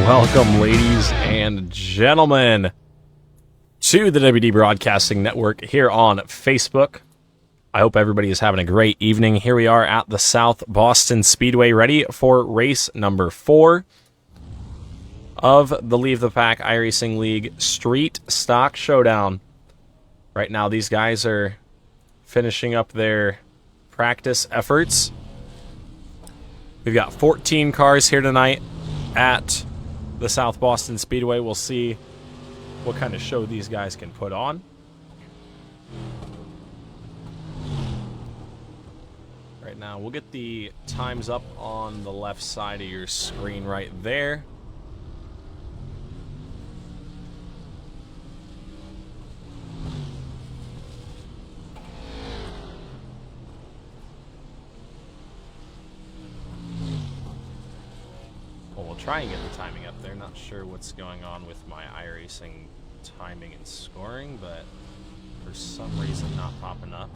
Welcome, ladies and gentlemen, to the WD Broadcasting Network here on Facebook. I hope everybody is having a great evening. Here we are at the South Boston Speedway, ready for race number 4 of the Leave the Pack iRacing League Street Stock Showdown. Right now, these guys are finishing up their practice efforts. We've got 14 cars here tonight at the South Boston Speedway. We'll see what kind of show these guys can put on. Right now, we'll get the times up on the left side of your screen right there. Well, we'll try and get the timing up there. Not sure what's going on with my iRacing timing and scoring, but for some reason not popping up.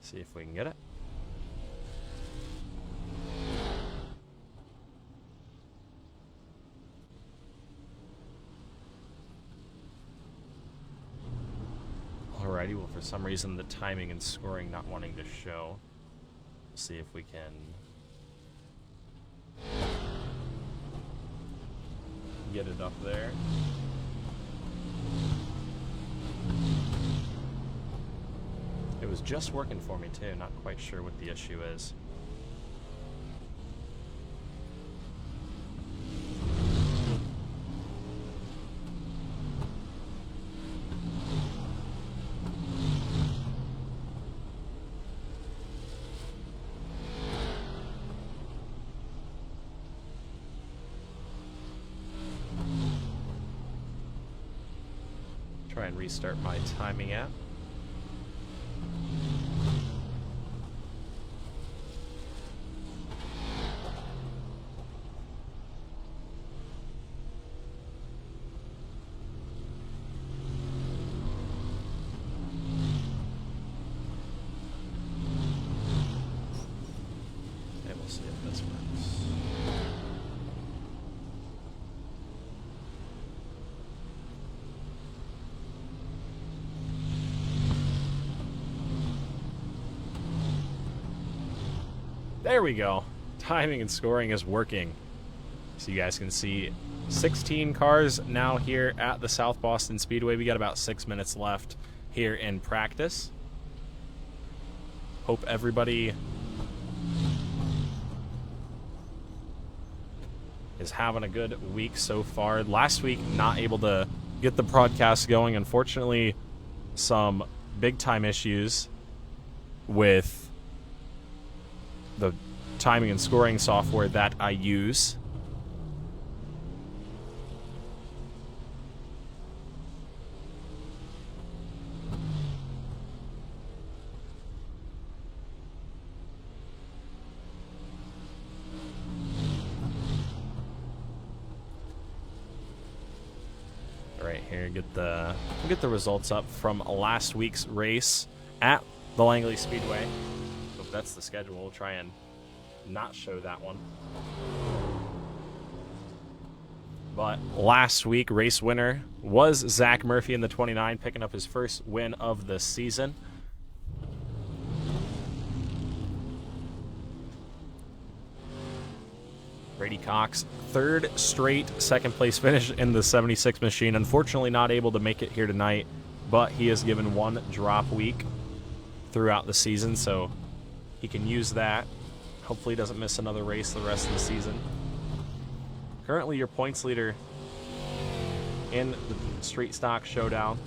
See if we can get it. Alrighty, well, for some reason the timing and scoring not wanting to show. See if we can get it up there. It was just working for me too, not quite sure what the issue is. Try and restart my timing app. And we'll see if this works. There we go. Timing and scoring is working. So you guys can see 16 cars now here at the South Boston Speedway. We got about 6 minutes left here in practice. Hope everybody is having a good week so far. Last week, not able to get the broadcast going. Unfortunately, some big time issues with the timing and scoring software that I use. Right here, we'll get the results up from last week's race at the Langley Speedway. That's the schedule. We'll try and not show that one. But last week, race winner was Zach Murphy in the 29, picking up his first win of the season. Brady Cox, third straight second place finish in the 76 machine. Unfortunately not able to make it here tonight, but he is given one drop week throughout the season, so he can use that. Hopefully he doesn't miss another race the rest of the season. Currently your points leader in the Street Stock Showdown.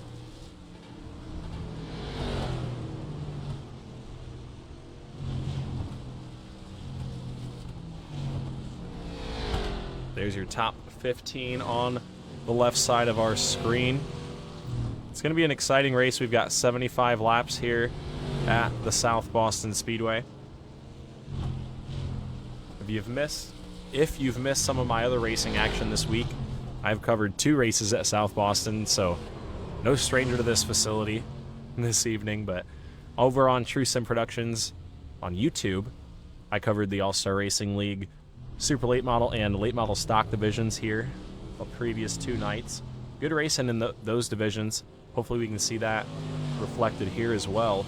There's your top 15 on the left side of our screen. It's going to be an exciting race. We've got 75 laps here at the South Boston Speedway. If you've missed some of my other racing action this week, I've covered 2 races at South Boston, so no stranger to this facility this evening. But over on True Sim Productions on YouTube, I covered the All-Star Racing League Super Late Model and Late Model Stock divisions here the previous 2 nights. Good racing in those divisions. Hopefully we can see that reflected here as well.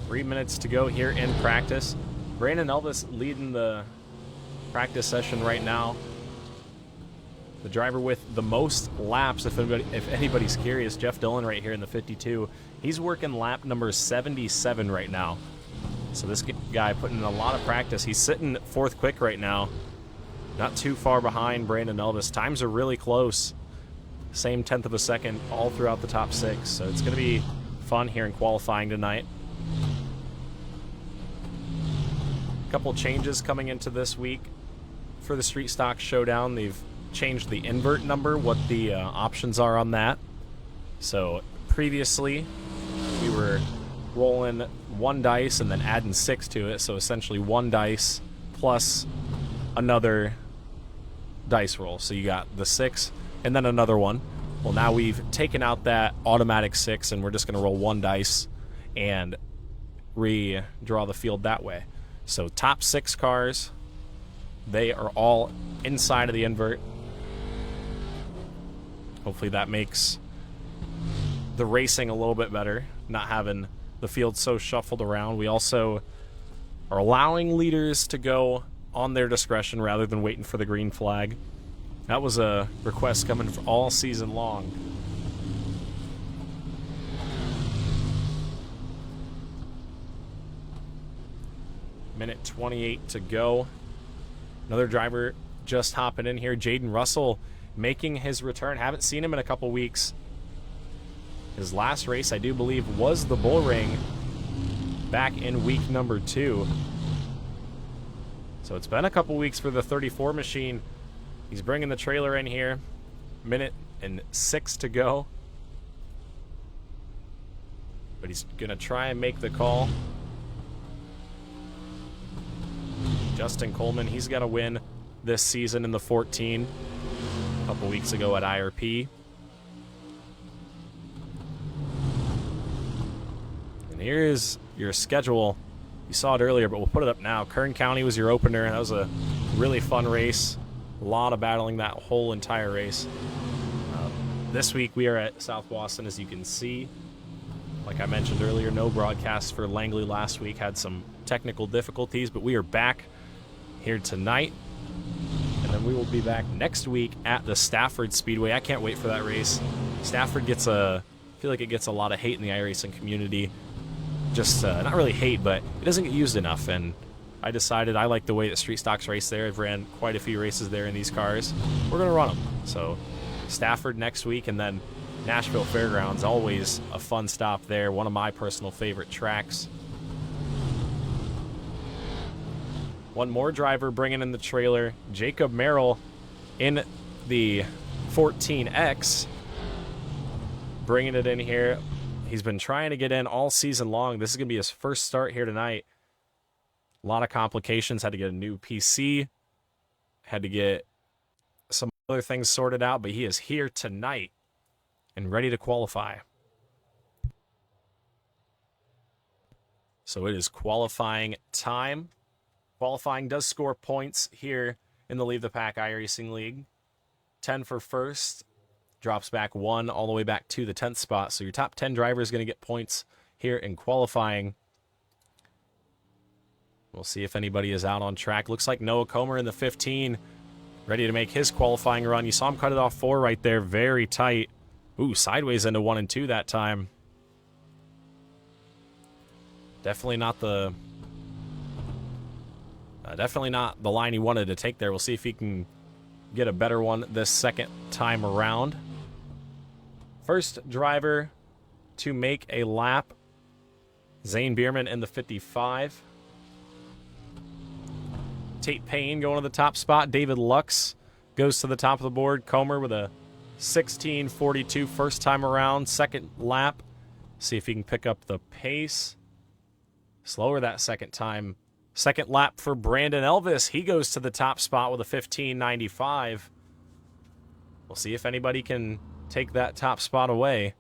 Three minutes to go here in practice. Brandon Elvis leading the practice session right now. The driver with the most laps, if anybody's curious, Jeff Dillon right here in the 52. He's working lap number 77 right now. So this guy putting in a lot of practice. He's sitting 4th quick right now. Not too far behind Brandon Elvis. Times are really close. Same 1/10 of a second all throughout the top 6. So it's going to be fun here in qualifying tonight. Couple changes coming into this week for the Street Stock Showdown. They've changed the invert number, what the options are on that. So previously we were rolling 1 dice and then adding 6 to it, so essentially 1 dice plus another dice roll. So you got the 6 and then another one. Well, now we've taken out that automatic 6 and we're just going to roll 1 dice and redraw the field that way. So top 6 cars, they are all inside of the invert. Hopefully that makes the racing a little bit better, not having the field so shuffled around. We also are allowing leaders to go on their discretion rather than waiting for the green flag. That was a request coming for all season long. Minute 28 to go. Another driver just hopping in here. Jaden Russell making his return. Haven't seen him in a couple weeks. His last race, I do believe, was the Bull Ring back in week number 2. So it's been a couple weeks for the 34 machine. He's bringing the trailer in here. Minute and 6 to go. But he's going to try and make the call. Justin Coleman, he's got a win this season in the 14 a couple weeks ago at IRP. And here's your schedule. You saw it earlier, but we'll put it up now. Kern County was your opener. That was a really fun race. A lot of battling that whole entire race. This week we are at South Boston, as you can see. Like I mentioned earlier, no broadcast for Langley last week. Had some technical difficulties, but we are back here tonight. And then we will be back next week at the Stafford Speedway. I can't wait for that race. Stafford gets I feel like it gets a lot of hate in the iRacing community. Just, not really hate, but it doesn't get used enough. And I decided I like the way that Street Stocks race there. I've ran quite a few races there in these cars. We're going to run them. So Stafford next week, and then Nashville Fairgrounds, always a fun stop there. One of my personal favorite tracks. One more driver bringing in the trailer. Jacob Merrill in the 14X. Bringing it in here. He's been trying to get in all season long. This is going to be his first start here tonight. A lot of complications. Had to get a new PC. Had to get some other things sorted out. But he is here tonight and ready to qualify. So it is qualifying time. Qualifying does score points here in the Leave the Pack iRacing League. 10 for first. Drops back 1 all the way back to the 10th spot. So your top 10 driver is going to get points here in qualifying. We'll see if anybody is out on track. Looks like Noah Comer in the 15, ready to make his qualifying run. You saw him cut it off 4 right there. Very tight. Ooh, sideways into 1 and 2 that time. Definitely not the line he wanted to take there. We'll see if he can get a better one this second time around. First driver to make a lap, Zane Bierman in the 55. Tate Payne going to the top spot. David Lux goes to the top of the board. Comer with a 16:42 first time around, second lap. See if he can pick up the pace. Slower that second time. Second lap for Brandon Elvis. He goes to the top spot with a 15:95. We'll see if anybody can take that top spot away.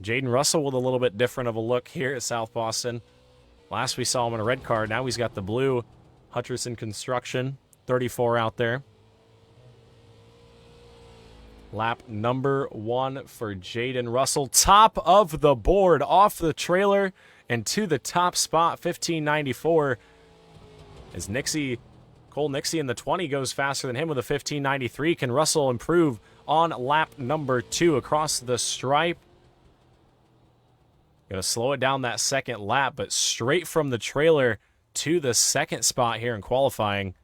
Jaden Russell with a little bit different of a look here at South Boston. Last we saw him in a red car. Now he's got the blue. Hutcherson Construction, 34 out there. Lap number 1 for Jaden Russell. Top of the board, off the trailer, and to the top spot, 15:94. As Cole Nixie in the 20 goes faster than him with a 15:93. Can Russell improve on lap number 2 across the stripe? Going to slow it down that second lap, but straight from the trailer to the second spot here in qualifying.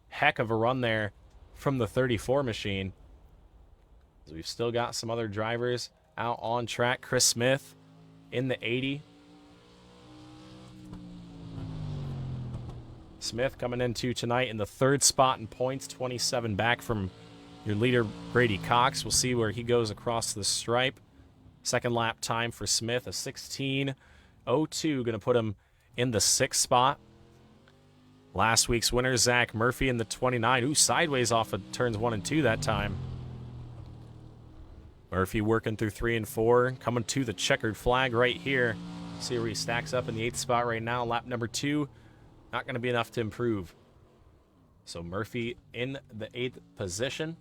Heck of a run there from the 34 machine. We've still got some other drivers out on track. Chris Smith in the 80. Smith coming into tonight in the 3rd spot in points, 27 back from your leader, Brady Cox. We'll see where he goes across the stripe. Second lap time for Smith, a 16:02, going to put him in the 6th spot. Last week's winner, Zach Murphy in the 29. Ooh, sideways off of turns 1 and 2 that time. Murphy working through 3 and 4, coming to the checkered flag right here. See where he stacks up in the 8th spot right now. Lap number 2, not going to be enough to improve. So Murphy in the 8th position.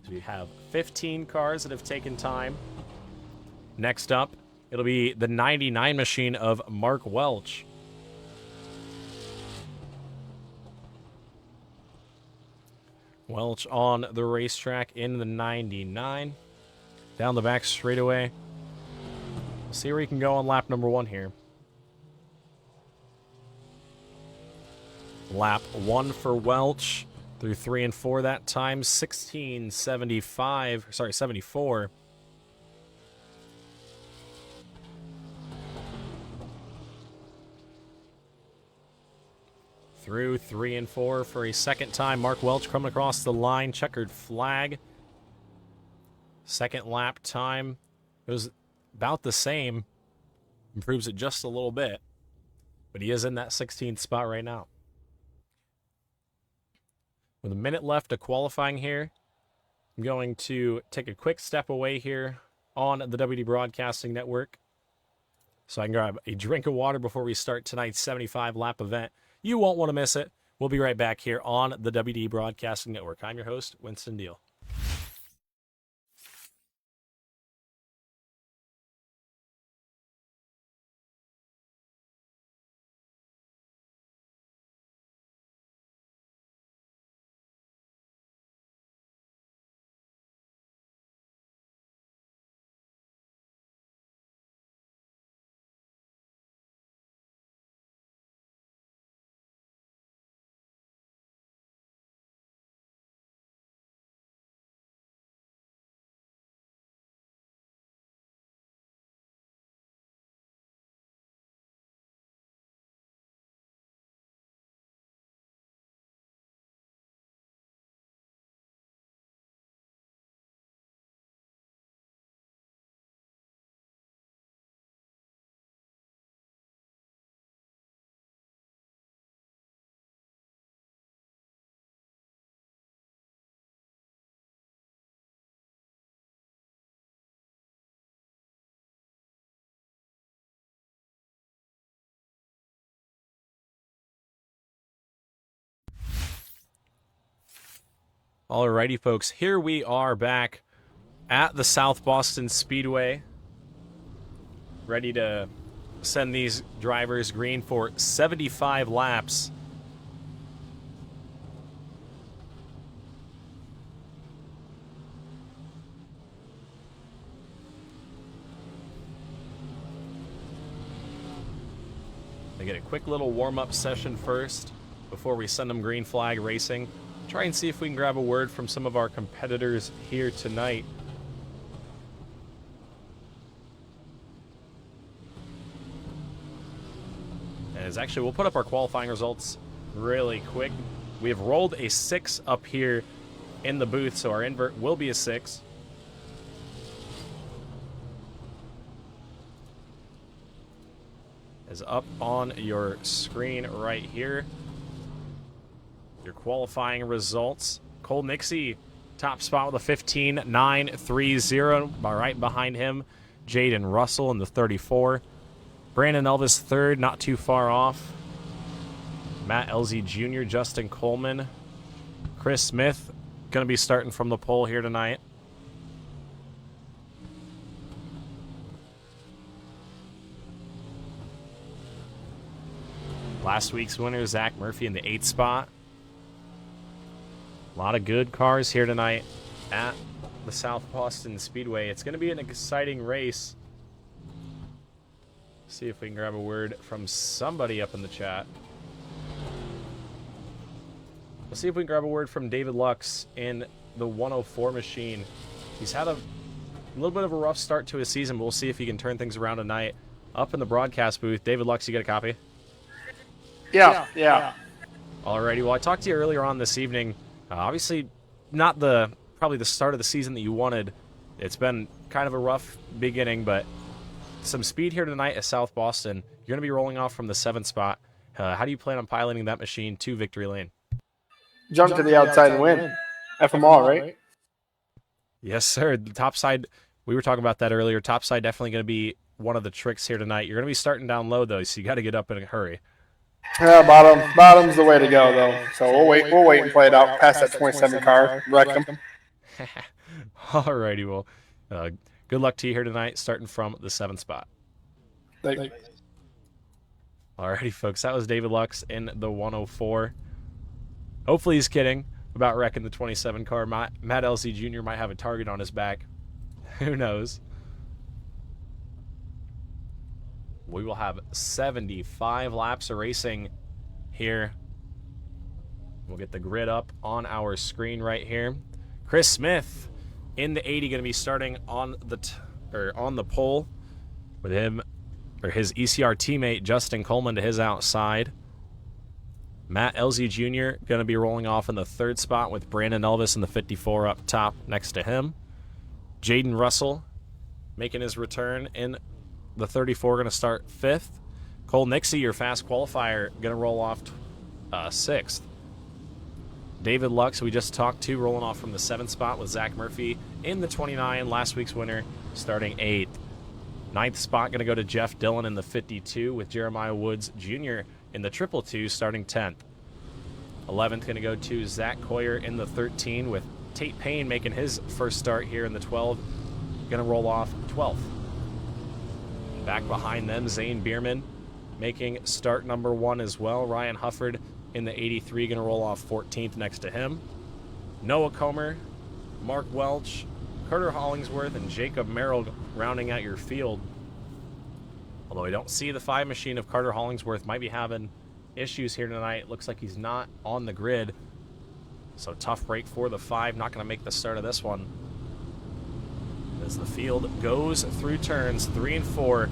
So we have 15 cars that have taken time. Next up, it'll be the 99 machine of Mark Welch. Welch on the racetrack in the 99. Down the back straightaway. See where he can go on lap number 1 here. Lap 1 for Welch. Through 3 and 4 that time. 74. Through 3 and 4 for a second time. Mark Welch coming across the line. Checkered flag. Second lap time. It was about the same. Improves it just a little bit. But he is in that 16th spot right now. With a minute left of qualifying here, I'm going to take a quick step away here on the WD Broadcasting Network so I can grab a drink of water before we start tonight's 75-lap event. You won't want to miss it. We'll be right back here on the WD Broadcasting Network. I'm your host, Winston Deal. Alrighty, folks, here we are back at the South Boston Speedway, ready to send these drivers green for 75 laps. They get a quick little warm-up session first before we send them green flag racing. Try and see if we can grab a word from some of our competitors here tonight. As actually, we'll put up our qualifying results really quick We have rolled a 6 up here in the booth, so our invert will be a 6. Is up on your screen right here. Your qualifying results. Cole Nixie, top spot with a 15.930. Right behind him, Jaden Russell in the 34. Brandon Elvis third, not too far off. Matt LZ Jr., Justin Coleman. Chris Smith, going to be starting from the pole here tonight. Last week's winner, Zach Murphy, in the 8th spot. A lot of good cars here tonight at the South Boston Speedway. It's going to be an exciting race. See if we can grab a word from somebody up in the chat. Let's see if we can grab a word from David Lux in the 104 machine. He's had a little bit of a rough start to his season, but we'll see if he can turn things around tonight. Up in the broadcast booth, David Lux, you got a copy? Yeah. Alrighty, well, I talked to you earlier on this evening. Obviously, not probably the start of the season that you wanted. It's been kind of a rough beginning, but some speed here tonight at South Boston. You're going to be rolling off from the 7th spot. How do you plan on piloting that machine to victory lane? Jump to the outside and win. FMR, right? Yes, sir. The top side, we were talking about that earlier. Top side definitely going to be one of the tricks here tonight. You're going to be starting down low, though, so you got to get up in a hurry. Yeah, bottom's the way to go, though. So we'll wait and play it out past that 27 car. Wreck them. Alrighty, well, good luck to you here tonight, starting from the 7th spot. Thanks. Alrighty, folks, that was David Lux in the 104. Hopefully he's kidding about wrecking the 27 car. Matt LC Jr. might have a target on his back. Who knows? We will have 75 laps of racing here. We'll get the grid up on our screen right here. Chris Smith in the 80, going to be starting on the pole with him, or his ECR teammate Justin Coleman to his outside. Matt LZ Jr. going to be rolling off in the 3rd spot with Brandon Elvis in the 54 up top next to him. Jaden Russell making his return in the 34, going to start 5th. Cole Nixie, your fast qualifier, going to roll off 6th. David Lux, we just talked to, rolling off from the 7th spot with Zach Murphy in the 29, last week's winner, starting 8th. 9th spot going to go to Jeff Dillon in the 52 with Jeremiah Woods Jr. in the 222, starting 10th. 11th going to go to Zach Coyer in the 13 with Tate Payne making his first start here in the 12. Going to roll off 12th. Back behind them, Zane Bierman making start number 1 as well. Ryan Hufford in the 83, going to roll off 14th next to him. Noah Comer, Mark Welch, Carter Hollingsworth, and Jacob Merrill rounding out your field. Although I don't see the 5 machine of Carter Hollingsworth. Might be having issues here tonight. Looks like he's not on the grid. So tough break for the 5. Not going to make the start of this one. As the field goes through turns 3 and 4,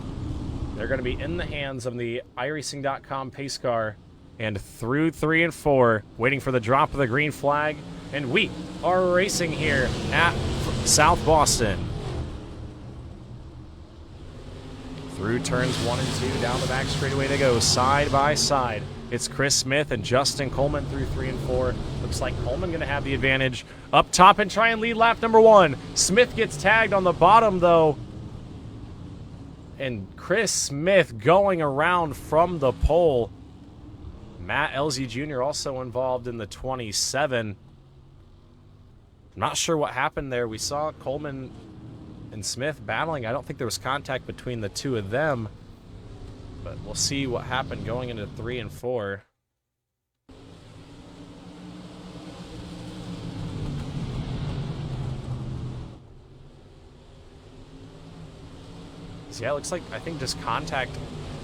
they're going to be in the hands of the iRacing.com pace car. And through 3 and 4, waiting for the drop of the green flag. And we are racing here at South Boston. Through turns 1 and 2, down the back straightaway they go, side by side. It's Chris Smith and Justin Coleman through 3 and 4. Looks like Coleman going to have the advantage up top and try and lead lap number 1. Smith gets tagged on the bottom, though. And Chris Smith going around from the pole. Matt LZ Jr. also involved in the 27. I'm not sure what happened there. We saw Coleman and Smith battling. I don't think there was contact between the two of them. But we'll see what happened going into 3 and 4. So yeah, it looks like, I think, just contact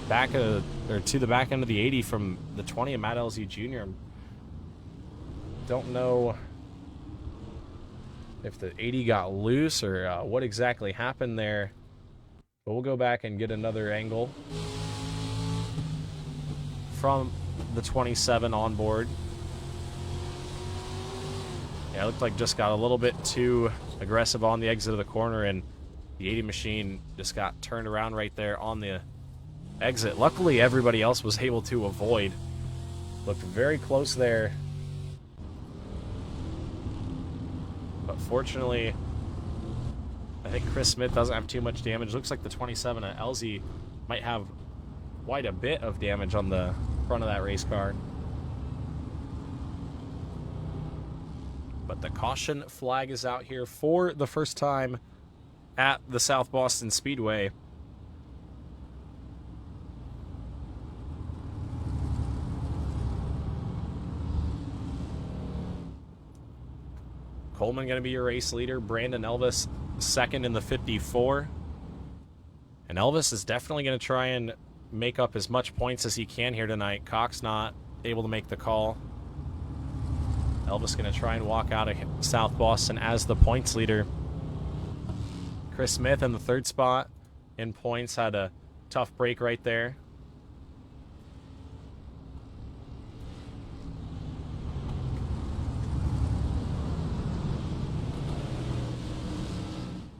back or to the back end of the 80 from the 20 of Matt LZ Jr. Don't know if the 80 got loose or what exactly happened there. But we'll go back and get another angle from the 27 on board. Yeah, it looked like just got a little bit too aggressive on the exit of the corner, and the 80 machine just got turned around right there on the exit. Luckily, everybody else was able to avoid. Looked very close there. But fortunately, I think Chris Smith doesn't have too much damage. Looks like the 27 at LZ might have quite a bit of damage on the front of that race car. But the caution flag is out here for the first time at the South Boston Speedway. Coleman going to be your race leader. Brandon Elvis second in the 54. And Elvis is definitely going to try and make up as much points as he can here tonight. Cox not able to make the call. Elvis going to try and walk out of South Boston as the points leader. Chris Smith in the third spot in points. Had a tough break right there.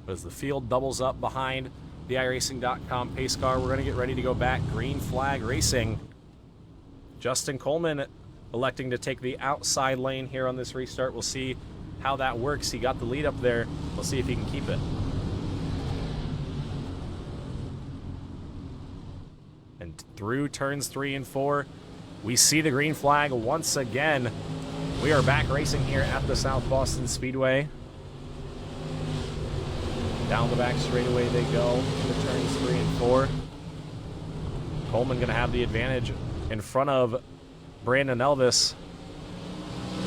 As the field doubles up behind the iRacing.com pace car, we're going to get ready to go back. Green flag racing. Justin Coleman electing to take the outside lane here on this restart. We'll see how that works. He got the lead up there. We'll see if he can keep it. And through turns 3 and 4, we see the green flag once again. We are back racing here at the South Boston Speedway. Down the back straightaway they go into turns 3 and 4. Coleman going to have the advantage in front of Brandon Elvis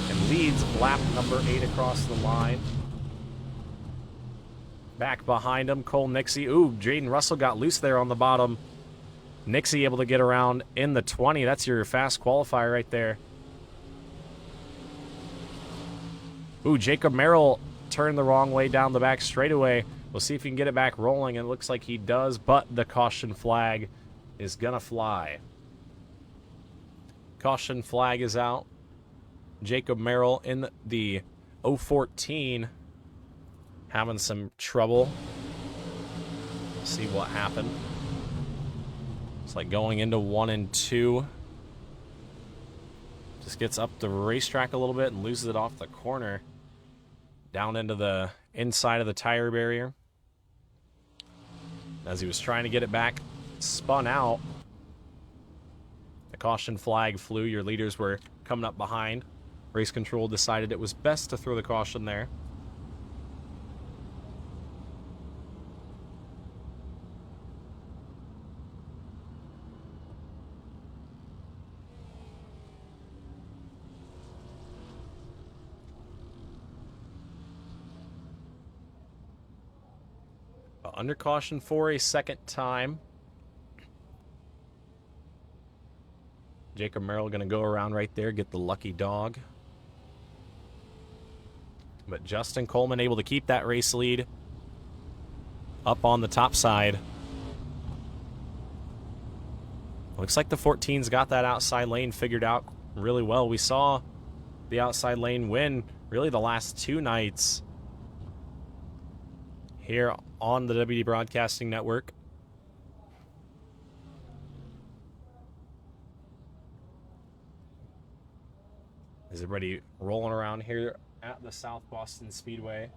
and leads lap number 8 across the line. Back behind him, Cole Nixie. Ooh, Jaden Russell got loose there on the bottom. Nixie able to get around in the 20. That's your fast qualifier right there. Ooh, Jacob Merrill turned the wrong way down the back straightaway. We'll see if he can get it back rolling, and it looks like he does, but the caution flag is gonna fly. Caution flag is out. Jacob Merrill in the 014 having some trouble. See what happened. It's like going into 1 and 2. Just gets up the racetrack a little bit and loses it off the corner. Down into the inside of the tire barrier. As he was trying to get it back, spun out. The caution flag flew. Your leaders were coming up behind. Race control decided it was best to throw the caution there. Under caution for a second time. Jacob Merrill going to go around right there, get the lucky dog. But Justin Coleman able to keep that race lead up on the top side. Looks like the 14's got that outside lane figured out really well. We saw the outside lane win really the last 2 nights here on the WD Broadcasting Network. Is everybody rolling around here at the South Boston Speedway?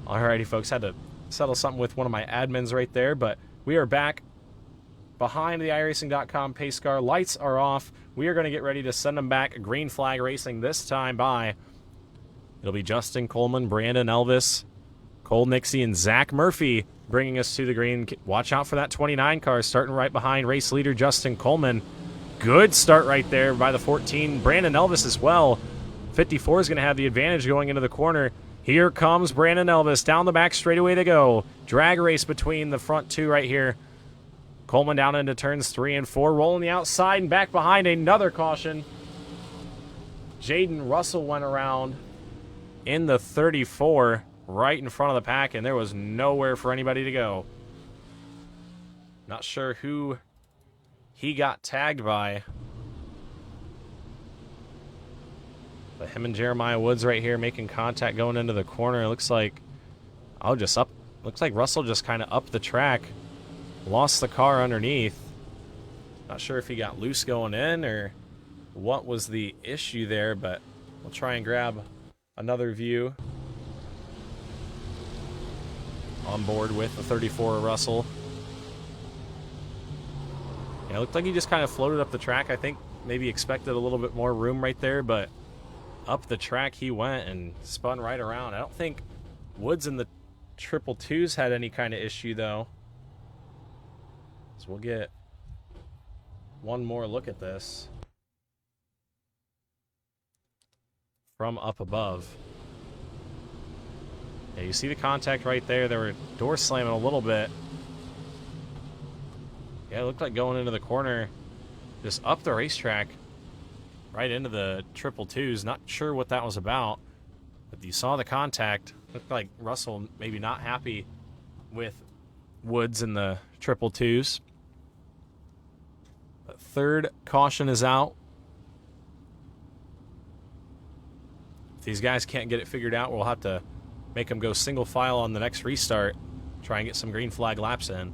Alrighty, folks, had to settle something with one of my admins right there, but we are back behind the iRacing.com pace car. Lights are off. We are going to get ready to send them back. Green flag racing this time by, it'll be Justin Coleman, Brandon Elvis, Cole Nixie, and Zach Murphy bringing us to the green. Watch out for that 29 car starting right behind race leader Justin Coleman. Good start right there by the 14. Brandon Elvis as well. 54 is going to have the advantage going into the corner. Here comes Brandon Elvis. Down the back straightaway they go. Drag race between the front two right here. Coleman down into turns 3 and 4. Rolling the outside and back behind another caution. Jaden Russell went around in the 34 right in front of the pack, and there was nowhere for anybody to go. Not sure who he got tagged by. But him and Jeremiah Woods right here making contact going into the corner. It looks like looks like Russell just kind of upped the track. Lost the car underneath. Not sure if he got loose going in or what was the issue there, but we'll try and grab another view. On board with the 34 Russell. Yeah, it looked like he just kind of floated up the track. I think maybe expected a little bit more room right there, but up the track he went and spun right around. I don't think Woods in the 222s had any kind of issue, though. So we'll get one more look at this from up above. Yeah, you see the contact right there. They were door slamming a little bit. Yeah, it looked like going into the corner, just up the racetrack, right into the 222s. Not sure what that was about, but you saw the contact. Looked like Russell maybe not happy with Woods in the 222s. But third caution is out. If these guys can't get it figured out, we'll have to make them go single file on the next restart. Try and get some green flag laps in.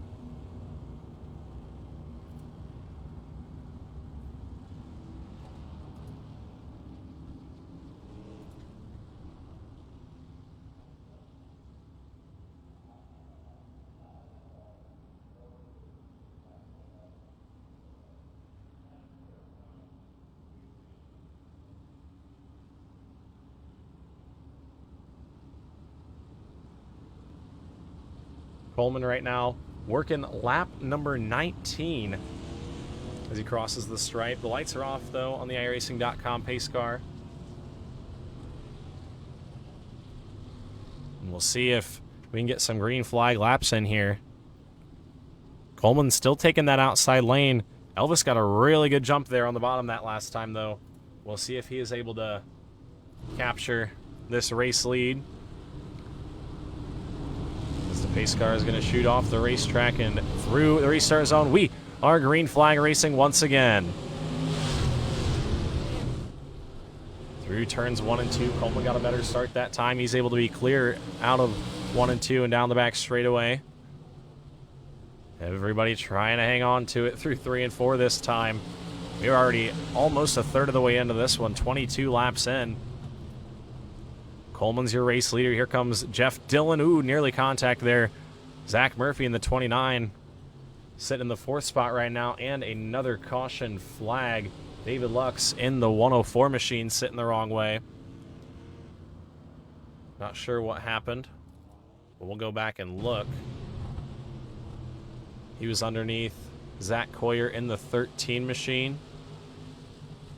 Coleman right now working lap number 19 as he crosses the stripe. The lights are off, though, on the iRacing.com pace car. And we'll see if we can get some green flag laps in here. Coleman's still taking that outside lane. Elvis got a really good jump there on the bottom that last time, though. We'll see if he is able to capture this race lead. The pace car is going to shoot off the racetrack and through the restart zone. We are green flag racing once again. Through turns 1 and 2, Coleman got a better start that time. He's able to be clear out of 1 and 2 and down the back straightaway. Everybody trying to hang on to it through 3 and 4 this time. We're already almost a third of the way into this one, 22 laps in. Coleman's your race leader. Here comes Jeff Dillon. Ooh, nearly contact there. Zach Murphy in the 29. Sitting in the 4th spot right now. And another caution flag. David Lux in the 104 machine sitting the wrong way. Not sure what happened, but we'll go back and look. He was underneath Zach Coyer in the 13 machine.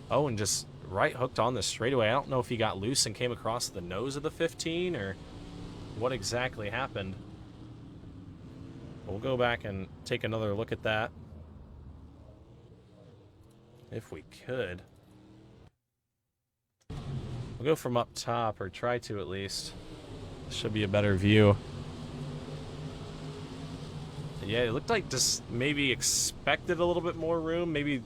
Oh, and just right hooked on the straightaway. I don't know if he got loose and came across the nose of the 15 or what exactly happened. We'll go back and take another look at that. If we could. We'll go from up top, or try to at least. Should be a better view. Yeah, it looked like just maybe expected a little bit more room. Maybe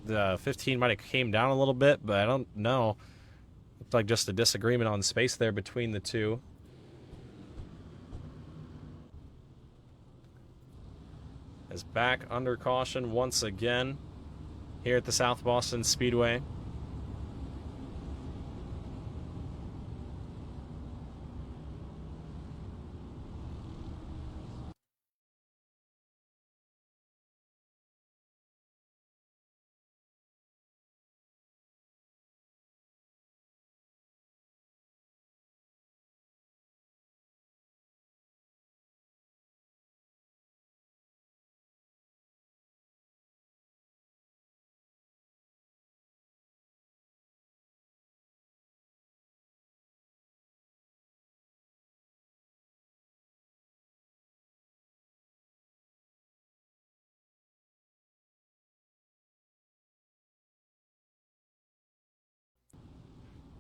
the 15 might have came down a little bit, but I don't know. Looked like just a disagreement on space there between the two. Is back under caution once again here at the South Boston Speedway.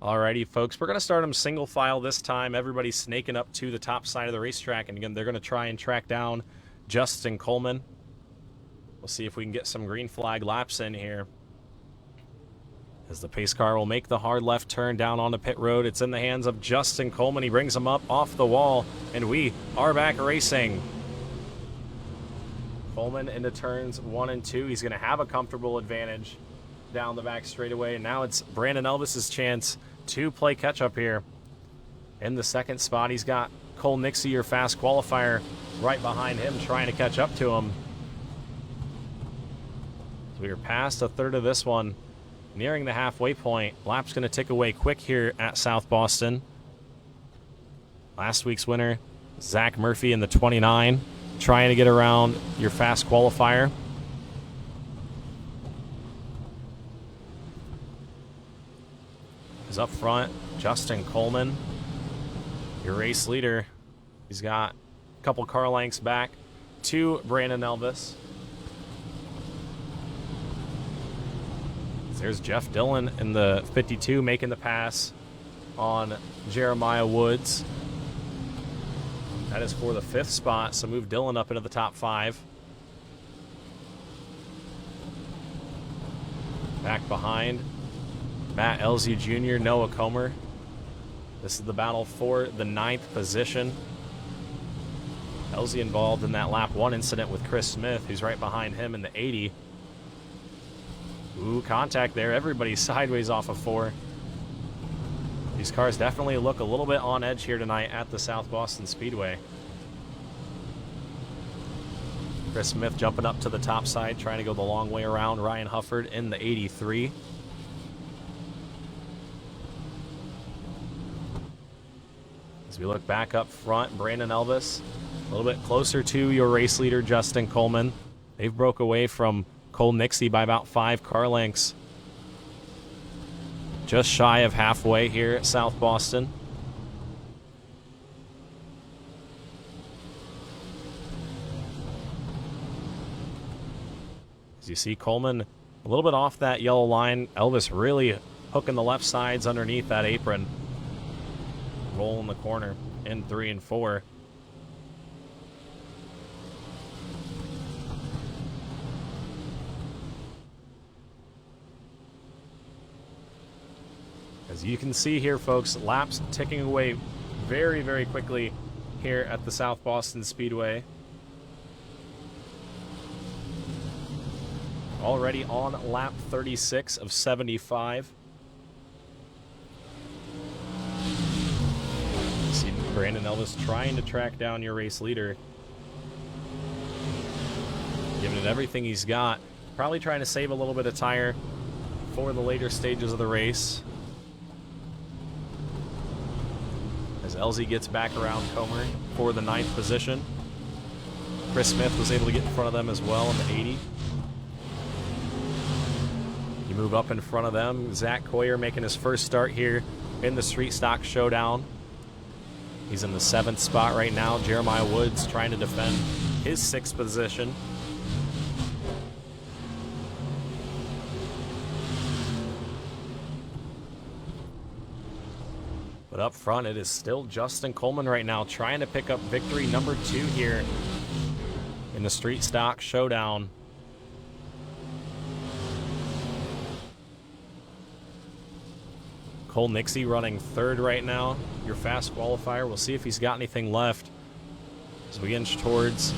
Alrighty, folks, we're going to start them single file this time. Everybody's snaking up to the top side of the racetrack, and again, they're going to try and track down Justin Coleman. We'll see if we can get some green flag laps in here. As the pace car will make the hard left turn down onto pit road, it's in the hands of Justin Coleman. He brings him up off the wall, and we are back racing. Coleman into turns 1 and 2. He's going to have a comfortable advantage down the back straightaway, and now it's Brandon Elvis's chance to play catch-up here. In the second spot, he's got Cole Nixie, your fast qualifier, right behind him, trying to catch up to him. So we are past a third of this one, nearing the halfway point. Lap's going to tick away quick here at South Boston. Last week's winner, Zach Murphy in the 29, trying to get around your fast qualifier. Up front, Justin Coleman, your race leader. He's got a couple car lengths back to Brandon Elvis. There's Jeff Dillon in the 52 making the pass on Jeremiah Woods. That is for the 5th spot, so move Dillon up into the top 5. Back behind, Matt Elsie Jr., Noah Comer. This is the battle for the 9th position. Elsie involved in that lap 1 incident with Chris Smith, who's right behind him in the 80. Ooh, contact there. Everybody's sideways off of 4. These cars definitely look a little bit on edge here tonight at the South Boston Speedway. Chris Smith jumping up to the top side, trying to go the long way around Ryan Hufford in the 83. As we look back up front, Brandon Elvis, a little bit closer to your race leader, Justin Coleman. They've broke away from Cole Nixie by about 5 car lengths. Just shy of halfway here at South Boston. As you see Coleman a little bit off that yellow line, Elvis really hooking the left sides underneath that apron. Roll in the corner in 3 and 4. As you can see here, folks, laps ticking away very, very quickly here at the South Boston Speedway. Already on lap 36 of 75. See Brandon Elvis trying to track down your race leader. Giving it everything he's got. Probably trying to save a little bit of tire for the later stages of the race. As Elsie gets back around Comer for the 9th position. Chris Smith was able to get in front of them as well in the 80. You move up in front of them. Zach Coyer making his first start here in the Street Stock Showdown. He's in the 7th spot right now. Jeremiah Woods trying to defend his 6th position. But up front, it is still Justin Coleman right now trying to pick up victory number 2 here in the Street Stock Showdown. Cole Nixie running 3rd right now, your fast qualifier. We'll see if he's got anything left as we inch towards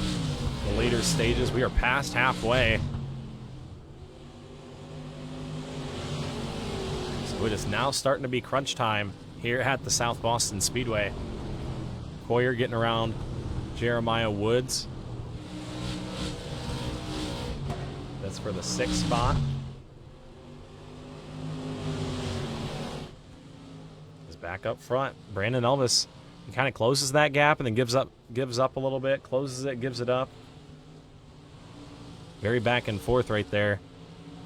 the later stages. We are past halfway. So it is now starting to be crunch time here at the South Boston Speedway. Coyer getting around Jeremiah Woods. That's for the 6th spot. Back up front, Brandon Elvis, he kind of closes that gap and then gives up a little bit, closes it, gives it up. Very back and forth right there.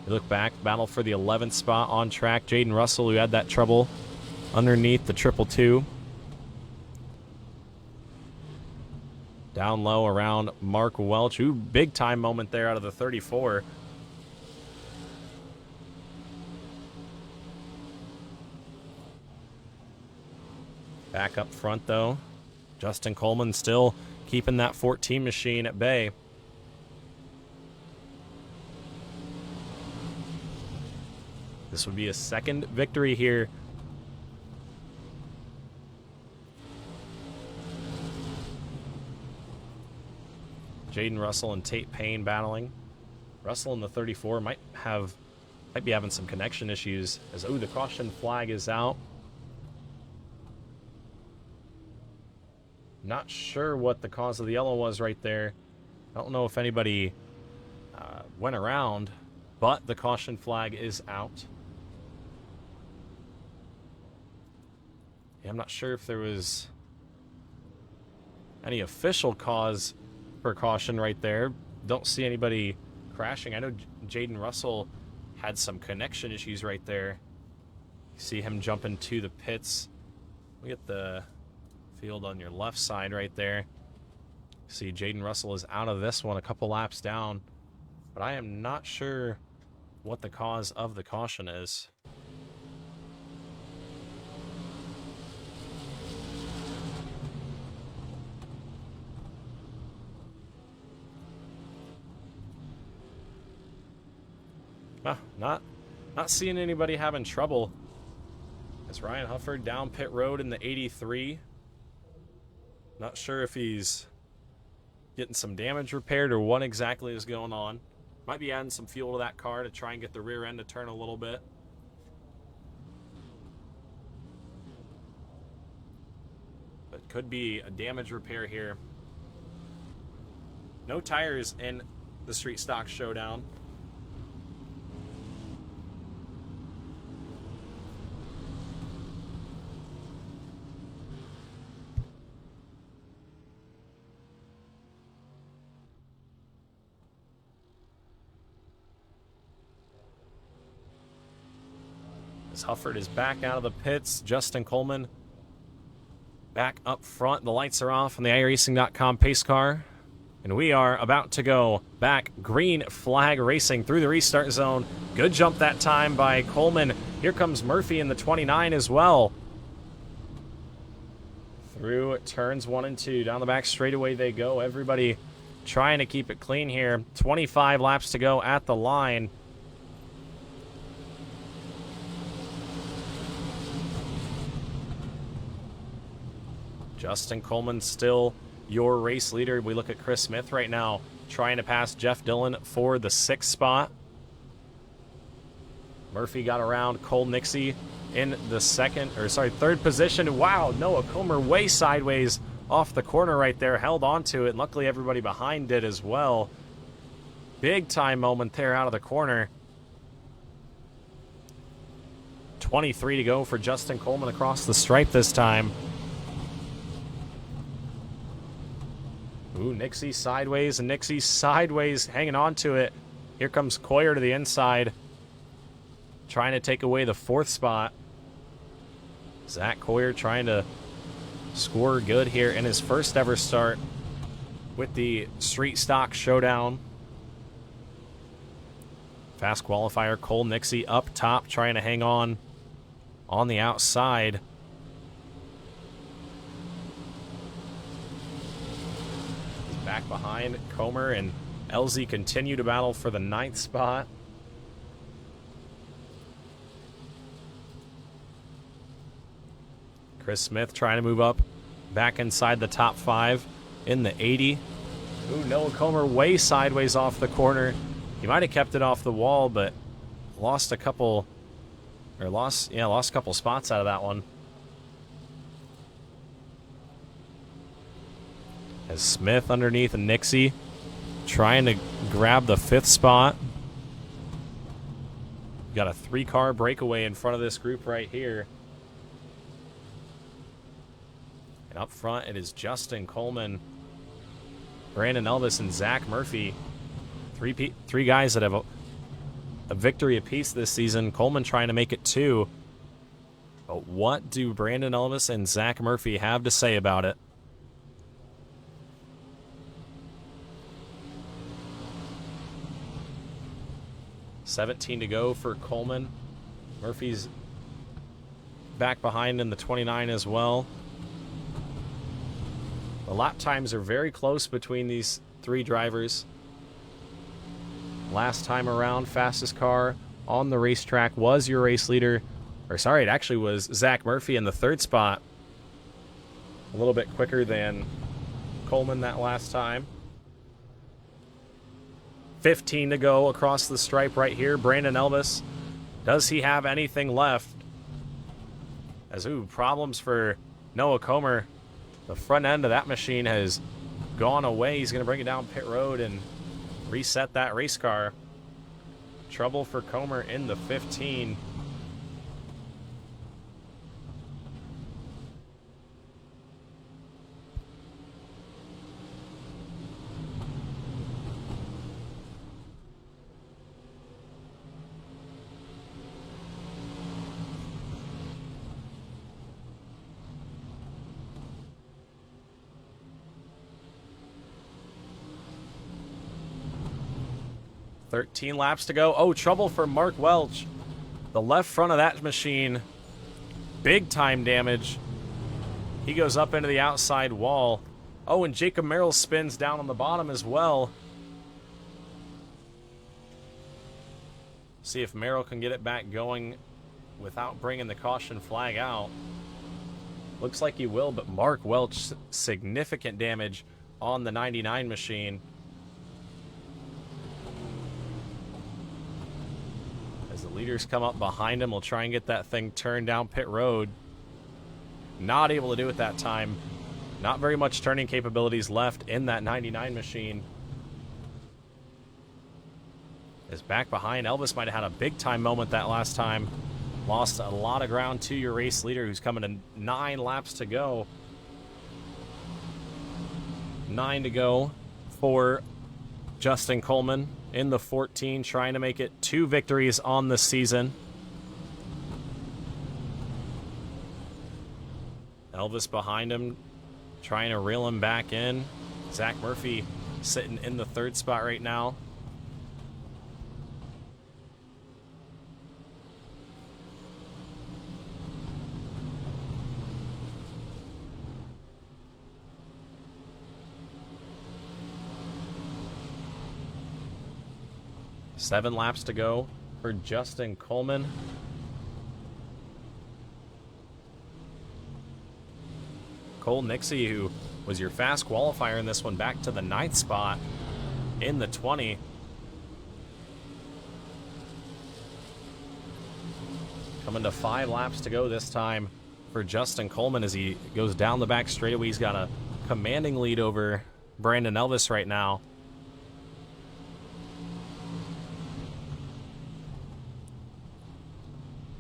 You look back, battle for the 11th spot on track. Jaden Russell, who had that trouble underneath the 222. Down low around Mark Welch, who big time moment there out of the 34. Back up front, though, Justin Coleman still keeping that 14 machine at bay. This would be a second victory here. Jaden Russell and Tate Payne battling. Russell in the 34 might be having some connection issues as, oh, the caution flag is out. Not sure what the cause of the yellow was right there. I don't know if anybody went around, but the caution flag is out. Yeah, I'm not sure if there was any official cause for caution right there. Don't see anybody crashing. I know Jaden Russell had some connection issues right there. You see him jumping to the pits. We get the field on your left side right there. See Jaden Russell is out of this one, a couple laps down, but I am not sure what the cause of the caution is. Not seeing anybody having trouble. It's Ryan Hufford down pit road in the 83. Not sure if he's getting some damage repaired or what exactly is going on. Might be adding some fuel to that car to try and get the rear end to turn a little bit. But could be a damage repair here. No tires in the Street Stock Showdown. As Hufford is back out of the pits, Justin Coleman back up front. The lights are off on the IRacing.com pace car. And we are about to go back. Green flag racing through the restart zone. Good jump that time by Coleman. Here comes Murphy in the 29 as well. Through turns 1 and 2. Down the back straightaway they go. Everybody trying to keep it clean here. 25 laps to go at the line. Justin Coleman still your race leader. We look at Chris Smith right now trying to pass Jeff Dillon for the 6th spot. Murphy got around Cole Nixie in the 3rd position. Wow, Noah Comer way sideways off the corner right there. Held onto it, and luckily everybody behind did as well. Big time moment there out of the corner. 23 to go for Justin Coleman across the stripe this time. Ooh, Nixie sideways, and Nixie sideways hanging on to it. Here comes Coyer to the inside, trying to take away the 4th spot. Zach Coyer trying to score good here in his first ever start with the Street Stock Showdown. Fast qualifier, Cole Nixie up top, trying to hang on the outside. Back behind, Comer and LZ continue to battle for the 9th spot. Chris Smith trying to move up back inside the top 5 in the 80. Ooh, Noah Comer way sideways off the corner. He might have kept it off the wall, but lost a couple spots out of that one. As Smith underneath and Nixie trying to grab the 5th spot. Got a 3-car breakaway in front of this group right here. And up front it is Justin Coleman, Brandon Elvis, and Zach Murphy. Three guys that have a victory apiece this season. Coleman trying to make it 2. But what do Brandon Elvis and Zach Murphy have to say about it? $17 to go for Coleman. Murphy's back behind in the 29 as well. The lap times are very close between these three drivers. Last time around, fastest car on the racetrack was your race leader. Or sorry, it actually was Zach Murphy in the third spot. A little bit quicker than Coleman that last time. 15 to go across the stripe right here. Brandon Elvis, does he have anything left? As, problems for Noah Comer. The front end of that machine has gone away. He's going to bring it down pit road and reset that race car. Trouble for Comer in the 15. $13 laps to go. Oh, trouble for Mark Welch. The left front of that machine, big time damage. He goes up into the outside wall. Oh, and Jacob Merrill spins down on the bottom as well. See if Merrill can get it back going without bringing the caution flag out. Looks like he will, but Mark Welch, significant damage on the 99 machine. As the leaders come up behind him, we'll try and get that thing turned down pit road. Not able to do it that time. Not very much turning capabilities left in that 99 machine. As back behind, Elvis might have had a big time moment that last time. Lost a lot of ground to your race leader, who's coming to 9 laps to go. 9 to go for Justin Coleman in the 14, trying to make it 2 victories on the season. Elvis behind him, trying to reel him back in. Zach Murphy sitting in the 3rd spot right now. Seven laps to go for Justin Coleman. Cole Nixie, who was your fast qualifier in this one, back to the 9th spot in the 20. Coming to 5 laps to go this time for Justin Coleman as he goes down the back straightaway. He's got a commanding lead over Brandon Elvis right now.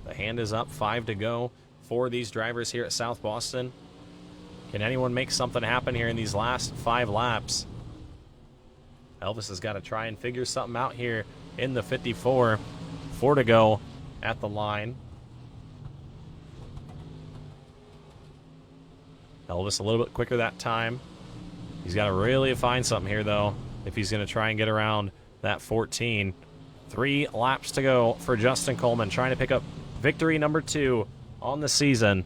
The hand is up, 5 to go for these drivers here at South Boston. Can anyone make something happen here in these last 5 laps? Elvis has got to try and figure something out here in the 54. 4 to go at the line. Elvis a little bit quicker that time. He's got to really find something here, though, if he's going to try and get around that 14. 3 laps to go for Justin Coleman, trying to pick up victory number 2 on the season.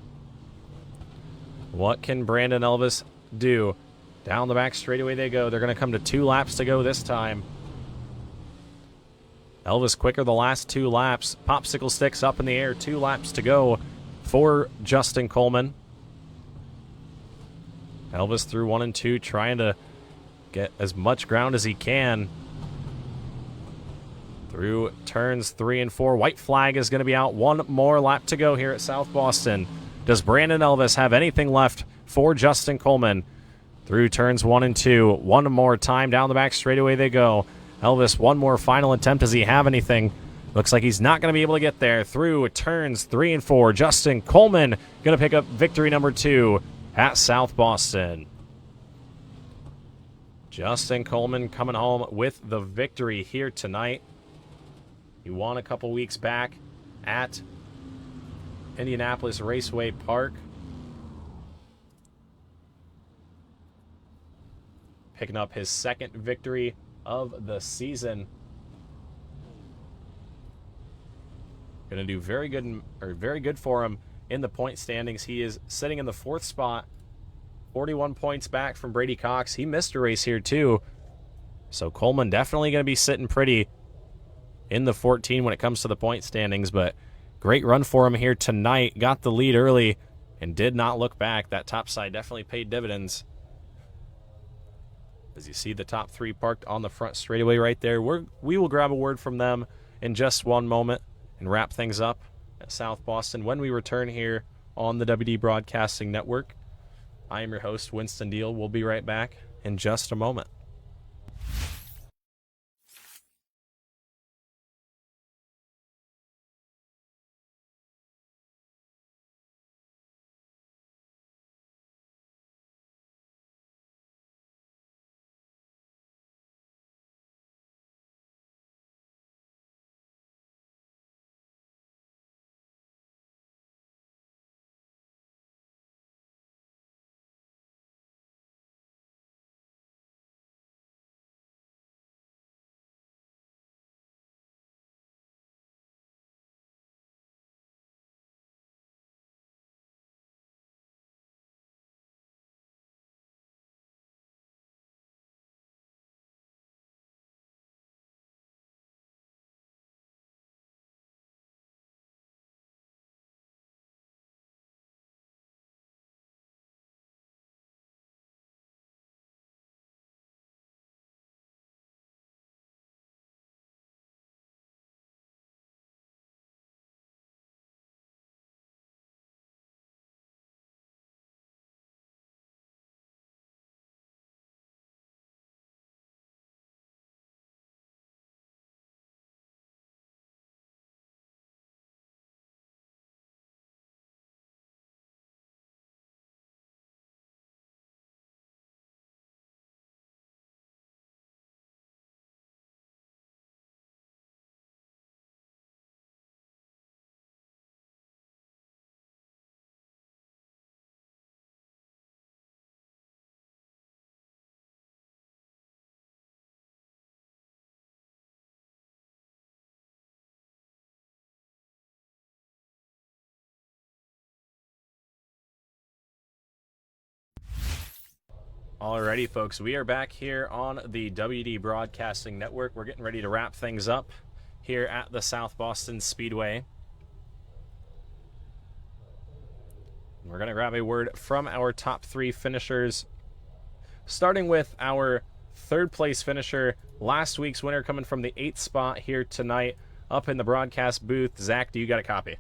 What can Brandon Elvis do? Down the back straightaway they go. They're going to come to 2 laps to go this time. Elvis quicker the last 2 laps. Popsicle sticks up in the air. 2 laps to go for Justin Coleman. Elvis through 1 and 2, trying to get as much ground as he can. Through turns 3 and 4. White flag is going to be out. 1 more lap to go here at South Boston. Does Brandon Elvis have anything left for Justin Coleman? Through turns 1 and 2. 1 more time down the back straightaway they go. Elvis, 1 more final attempt. Does he have anything? Looks like he's not going to be able to get there. Through turns 3 and 4. Justin Coleman going to pick up victory number 2 at South Boston. Justin Coleman coming home with the victory here tonight. He won a couple weeks back at Indianapolis Raceway Park. Picking up his 2nd victory of the season. Going to do very good for him in the point standings. He is sitting in the 4th spot 41 points back from Brady Cox. He missed a race here too. So Coleman definitely going to be sitting pretty in the 14 when it comes to the point standings, but great run for him here tonight. Got the lead early and did not look back. That top side definitely paid dividends. As you see the top three parked on the front straightaway right there. We will grab a word from them in just one moment and wrap things up at South Boston when we return here on the WD Broadcasting Network. I am your host, Winston Deal. We'll be right back in just a moment. Alrighty, folks, we are back here on the WD Broadcasting Network. We're getting ready to wrap things up here at the South Boston Speedway. We're going to grab a word from our top three finishers, starting with our third place finisher, last week's winner, coming from the 8th spot here tonight up in the broadcast booth. Zach, do you got a copy?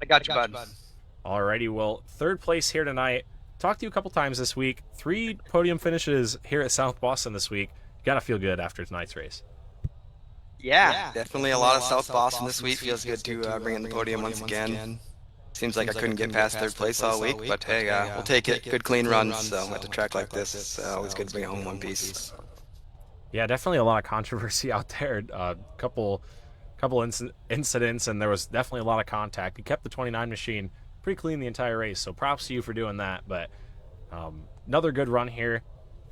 I got you, bud. Alrighty, well, third place here tonight. Talked to you a couple times this week. 3 podium finishes here at South Boston this week. Gotta feel good after tonight's race. Yeah, definitely a lot of South Boston this week. Feels good to bring in the podium once again. Seems like I couldn't get past third place all week, but hey, we'll take it. Good clean runs, so at a track like this, it's always good to bring it home one piece. Yeah, definitely a lot of controversy out there. Couple incidents, and there was definitely a lot of contact. He kept the 29 machine pretty clean the entire race, so props to you for doing that. But another good run here.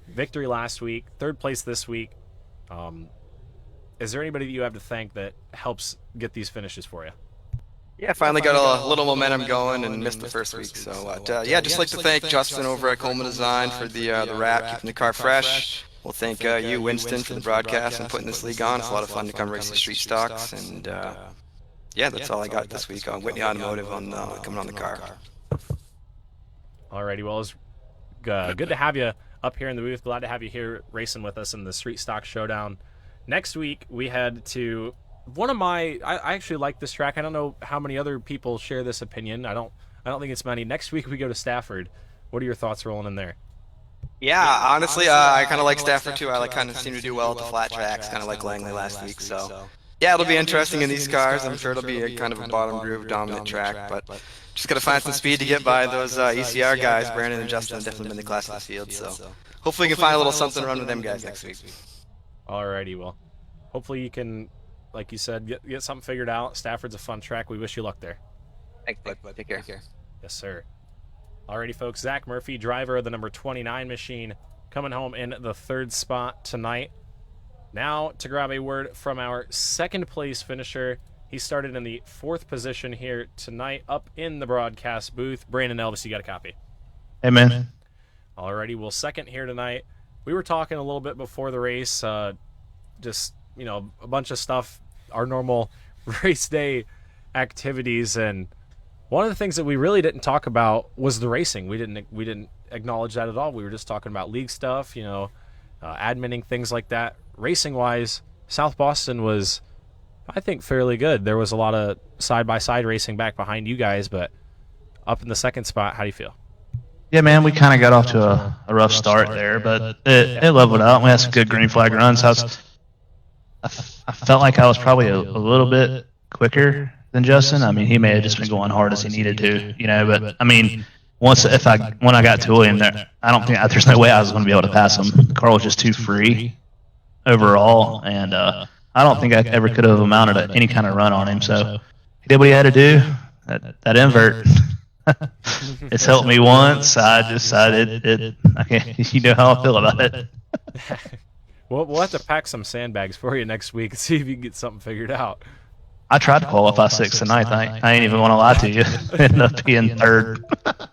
Victory last week, third place this week. Is there anybody that you have to thank that helps get these finishes for you? Yeah, finally got a little momentum going and missed the first week. So, yeah, just like to thank Justin over at Coleman Design for the wrap, keeping the car fresh. We'll thank you, Winston, for the broadcast and putting this league on. It's a lot of fun to come race the street stocks. And, yeah, that's all I got this week on Whitney Automotive on coming on the car. Alrighty, well, it's good to have you up here in the booth. Glad to have you here racing with us in the Street Stock Showdown. Next week, we head to one of my... I actually like this track. I don't know how many other people share this opinion. I don't think it's many. Next week, we go to Stafford. What are your thoughts rolling in there? Yeah, honestly, I kind of like Stafford too. I kind of seem to do well at the flat tracks, kind of like Langley last week. So, yeah, it'll be interesting in these cars. I'm sure it'll be a kind of a bottom groove dominant track, but just got to find some speed to get by those ECR guys. Brandon and Justin have definitely been the class of the field, so hopefully we can find a little something to run with them guys next week. Alrighty, well, hopefully you can, like you said, get something figured out. Stafford's a fun track. We wish you luck there. Thanks, bud. Take care. Yes, sir. Alrighty, folks. Zach Murphy, driver of the number 29 machine, coming home in the 3rd spot tonight. Now to grab a word from our 2nd place finisher. He started in the 4th position here tonight up in the broadcast booth. Brandon Elvis, you got a copy? Hey, man. Alrighty, well, second here tonight. We were talking a little bit before the race, just, a bunch of stuff, our normal race day activities, and one of the things that we really didn't talk about was the racing. We didn't acknowledge that at all. We were just talking about league stuff, adminning, things like that. Racing-wise, South Boston was, I think, fairly good. There was a lot of side-by-side racing back behind you guys, but up in the second spot, how do you feel? Yeah, man, we kind of got off to a rough start there, but it leveled out. We had some good green flag runs. I felt like I was probably a little bit quicker than Justin. I mean, he may have just been going hard as he needed to, but I mean, when I got to William there, I don't think there's no way I was going to be able to pass him. The car was just too free overall, and I don't think I ever could have mounted any kind of run on him. So he did what he had to do. That invert. It's helped me once. I decided I can't. You know how I feel about it. Well, we'll have to pack some sandbags for you next week and see if you can get something figured out. I tried to qualify 6th and 9th. I ain't even want to lie to you. Ended up being 3rd.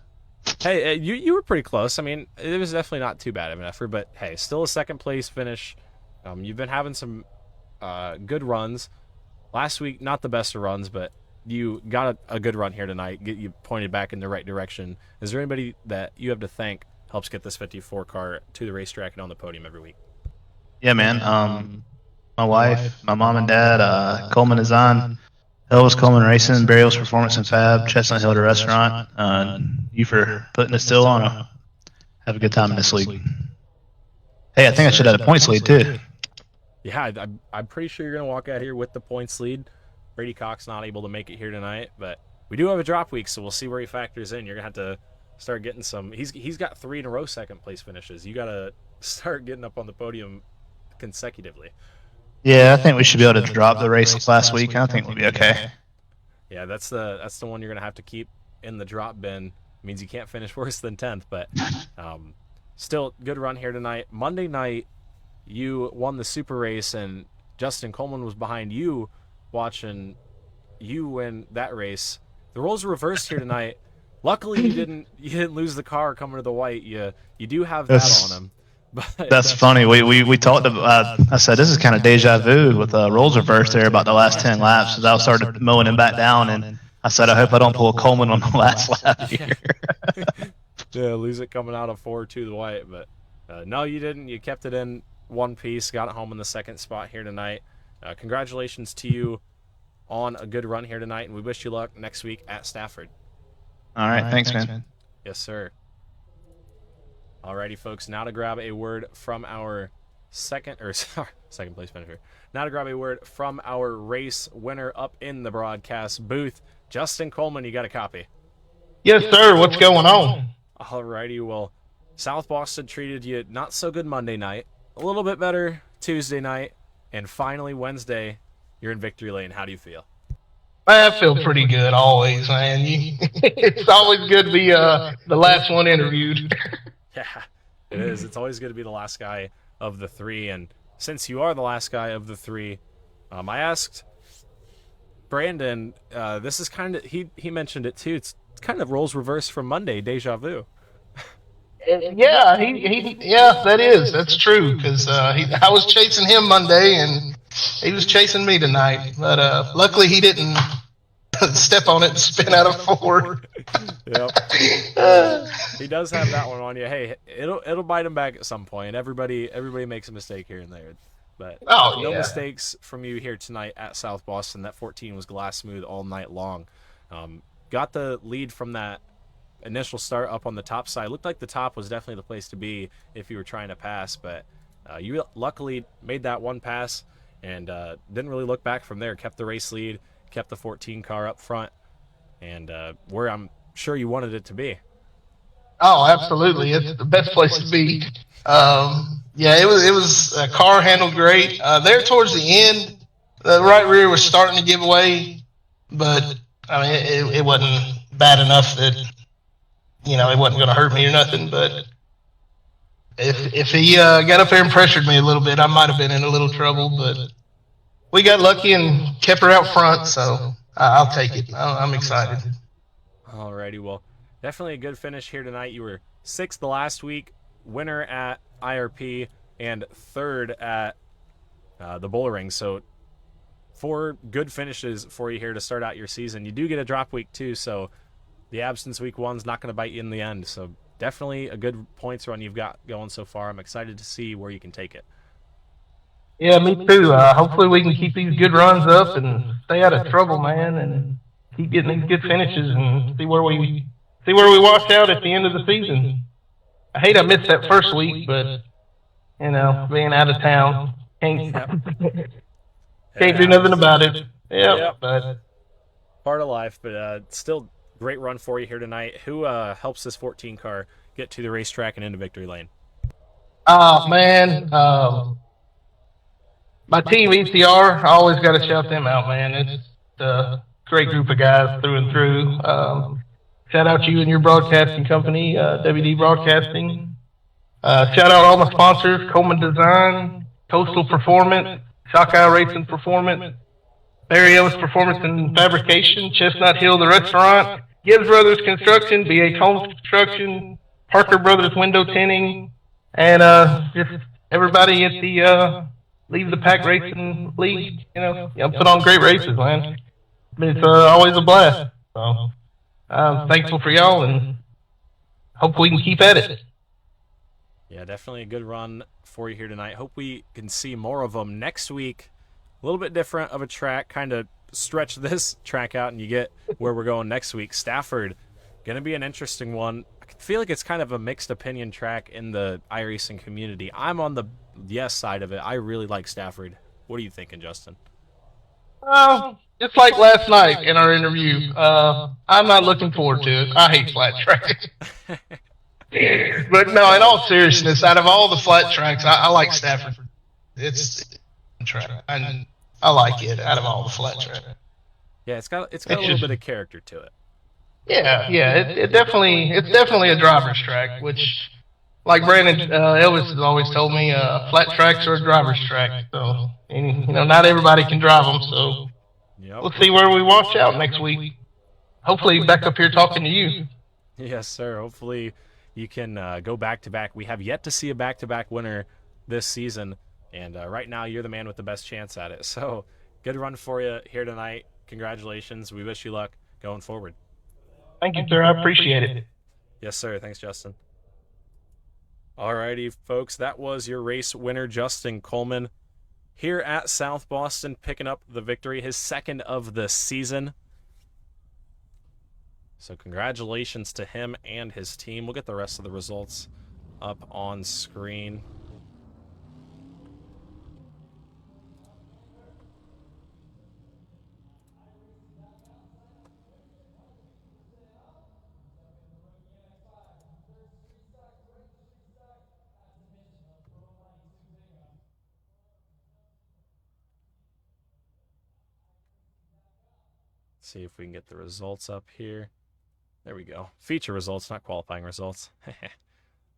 Hey, you were pretty close. I mean, it was definitely not too bad of an effort, but hey, still a second place finish. You've been having some good runs. Last week, not the best of runs, but you got a good run here tonight. Get you pointed back in the right direction. Is there anybody that you have to thank helps get this 54 car to the racetrack and on the podium every week? Yeah, man. My wife, my mom and dad, Coleman Design, Elvis Coleman Racing, Burials Performance and Fab, Chestnut Hill Restaurant. You for putting this still on. Have a good time in this league. Hey, I think I should have a points lead too. Yeah, I'm pretty sure you're going to walk out here with the points lead. Brady Cox not able to make it here tonight, but we do have a drop week, so we'll see where he factors in. You're going to have to start getting some. He's got 3 in a row second place finishes. You got to start getting up on the podium consecutively. Yeah, I think we should be able to drop the race last week. I think we'll be okay. Yeah, that's the one you're going to have to keep in the drop bin. It means you can't finish worse than 10th, but still good run here tonight. Monday night, you won the super race, and Justin Coleman was behind you watching you win that race. The roles were reversed here tonight. Luckily, you didn't lose the car coming to the white. You do have that on him. But that's funny. We talked about. I said this is kind of deja vu with roles reversed there about the last 10 laps. As I started mowing him back down, and I said I hope I don't pull a Coleman on the last lap here. Yeah, lose it coming out of 4-2 the white, but no, you didn't. You kept it in one piece. Got it home in the second spot here tonight. Congratulations to you on a good run here tonight, and we wish you luck next week at Stafford. All right, thanks, man. Yes, sir. Alrighty, folks, now to grab a word from our second place finisher. Now to grab a word from our race winner up in the broadcast booth. Justin Coleman, you got a copy? Yes, sir. What's going on? Alrighty, well, South Boston treated you not so good Monday night, a little bit better Tuesday night, and finally Wednesday, you're in victory lane. How do you feel? I feel pretty good always, man. It's always good to be the last one interviewed. Yeah, it is. It's always good to be the last guy of the 3, and since you are the last guy of the 3, I asked Brandon, this is kind of, he mentioned it too, it's kind of roles reversed from Monday, deja vu. Yeah, that's true, because I was chasing him Monday, and he was chasing me tonight, but luckily he didn't step on it and spin out of 4. Yep. He does have that one on you. Hey, it'll bite him back at some point. Everybody makes a mistake here and there, but no mistakes from you here tonight at South Boston. That 14 was glass smooth all night long. Got the lead from that initial start up on the top side. Looked like the top was definitely the place to be if you were trying to pass, but you luckily made that one pass and didn't really look back from there. Kept the race lead, kept the 14 car up front, and where I'm sure you wanted it to be. Oh, absolutely. It's the best place to be. Yeah, it was car handled great. There towards the end, the right rear was starting to give away, but I mean, it wasn't bad enough that, it wasn't going to hurt me or nothing, but if he got up there and pressured me a little bit, I might have been in a little trouble, but we got lucky and kept her out front, so I'll take it. I'm excited. Alrighty, well, definitely a good finish here tonight. You were 6th the last week, winner at IRP, and 3rd at the Bullring. So 4 good finishes for you here to start out your season. You do get a drop week too, so the absence week 1's not going to bite you in the end. So definitely a good points run you've got going so far. I'm excited to see where you can take it. Yeah, me too. Hopefully we can keep these good runs up and stay out of trouble, man, and keep getting these good finishes and see where we wash out at the end of the season. I hate I missed that first week, but being out of town, can't do nothing about it. Yep. But part of life, but still great run for you here tonight. Who helps this 14 car get to the racetrack and into victory lane? Oh man, my team ECR, I always got to shout them out, man. It's a great group of guys through and through. Shout out you and your broadcasting company, WD Broadcasting. Shout out all my sponsors, Coleman Design, Coastal Performance, Shock IRacing Performance, Barry Ellis Performance and Fabrication, Chestnut Hill the Restaurant, Gibbs Brothers Construction, BH Homes Construction, Parker Brothers Window Tinting, and just everybody at the Leave the Pack Racing League. Put on great races, man. It's always a blast. So I'm thankful for y'all, and hope we can keep at it. Yeah, definitely a good run for you here tonight. Hope we can see more of them next week. A little bit different of a track, kind of stretch this track out and you get where we're going next week. Stafford, going to be an interesting one. I feel like it's kind of a mixed opinion track in the iRacing community. I'm on the yes side of it. I really like Stafford. What are you thinking, Justin? Just like last night in our interview, I'm not looking forward to it. I hate flat tracks. But no, in all seriousness, out of all the flat tracks, I like Stafford. It's track. I like it out of all the flat tracks. Yeah, it's got a little bit of character to it. Yeah, it's definitely a driver's track, which, like Brandon Elvis has always told me, flat tracks are a driver's track. So, not everybody can drive them. So, We'll see where we wash out next week. Hopefully, back up here talking to you. Yes, sir. Hopefully, you can go back to back. We have yet to see a back-to-back winner this season, and right now you're the man with the best chance at it. So, good run for you here tonight. Congratulations. We wish you luck going forward. Thank you, sir. I appreciate it. Yes, sir. Thanks, Justin. Alrighty, folks. That was your race winner, Justin Coleman, here at South Boston, picking up the victory, his 2nd of the season. So congratulations to him and his team. We'll get the rest of the results up on screen. See if we can get the results up here. There we go. Feature results, not qualifying results.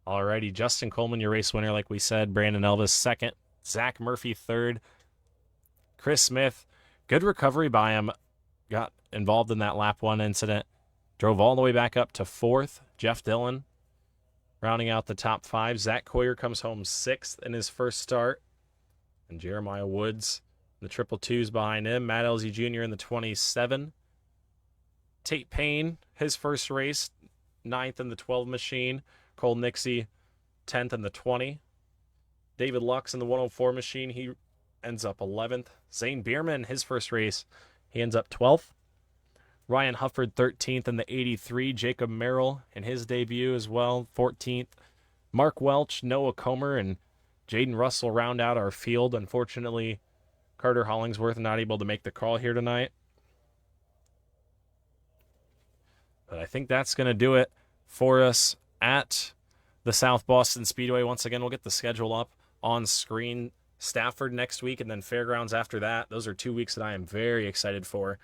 Alrighty, Justin Coleman, your race winner, like we said. Brandon Elvis, 2nd. Zach Murphy, 3rd. Chris Smith, good recovery by him. Got involved in that lap 1 incident. Drove all the way back up to 4th. Jeff Dillon rounding out the top 5. Zach Coyer comes home 6th in his first start. And Jeremiah Woods, the triple twos behind him. Matt Elsie Jr. in the 27. Tate Payne, his first race, 9th in the 12 machine. Cole Nixie, 10th in the 20. David Lux in the 104 machine, he ends up 11th. Zane Bierman, his first race, he ends up 12th. Ryan Hufford, 13th in the 83. Jacob Merrill in his debut as well, 14th. Mark Welch, Noah Comer, and Jaden Russell round out our field. Unfortunately, Carter Hollingsworth not able to make the call here tonight. But I think that's going to do it for us at the South Boston Speedway. Once again, we'll get the schedule up on screen. Stafford next week and then Fairgrounds after that. Those are 2 weeks that I am very excited for.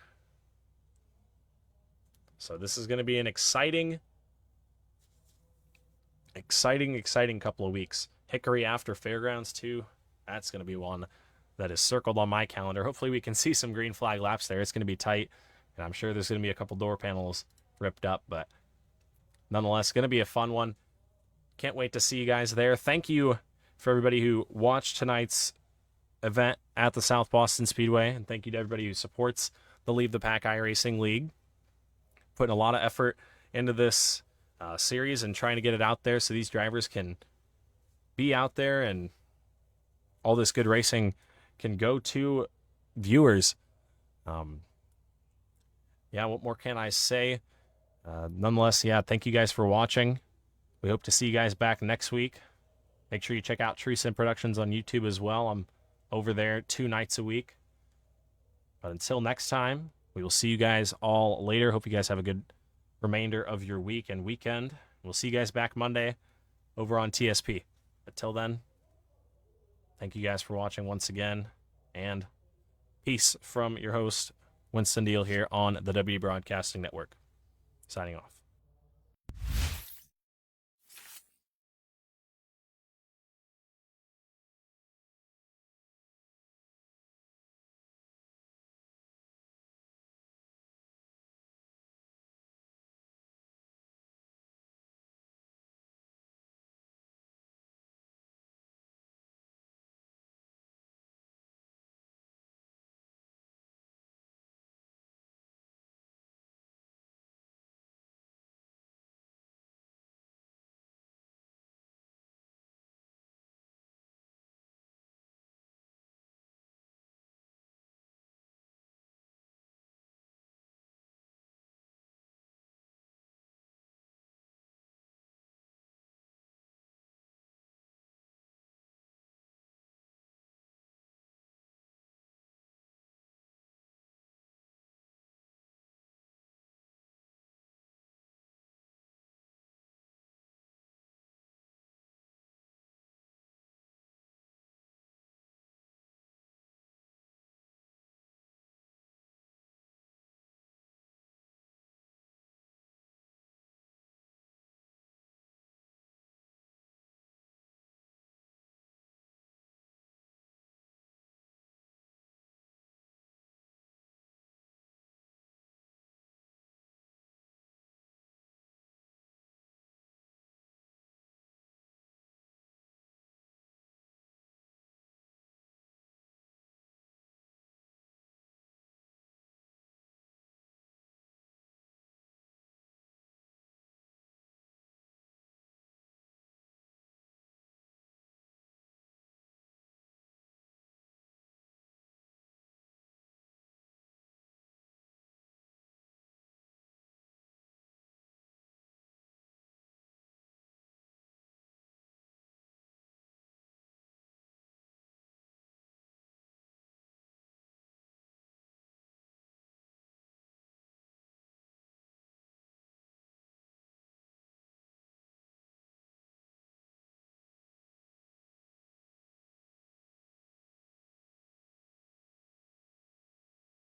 So this is going to be an exciting couple of weeks. Hickory after Fairgrounds too. That's going to be one that is circled on my calendar. Hopefully we can see some green flag laps there. It's going to be tight, and I'm sure there's going to be a couple door panels ripped up, but nonetheless, going to be a fun one. Can't wait to see you guys there. Thank you for everybody who watched tonight's event at the South Boston Speedway, and thank you to everybody who supports the Leave the Pack iRacing League. Putting a lot of effort into this series and trying to get it out there so these drivers can be out there and all this good racing can go to viewers. What more can I say? Nonetheless, thank you guys for watching. We hope to see you guys back next week. Make sure you check out Tree Sim Productions on YouTube as well. I'm over there 2 nights a week. But until next time, we will see you guys all later. Hope you guys have a good remainder of your week and weekend. We'll see you guys back Monday over on TSP. Until then, thank you guys for watching once again, and peace from your host, Winston Deal, here on the WD Broadcasting Network. Signing off.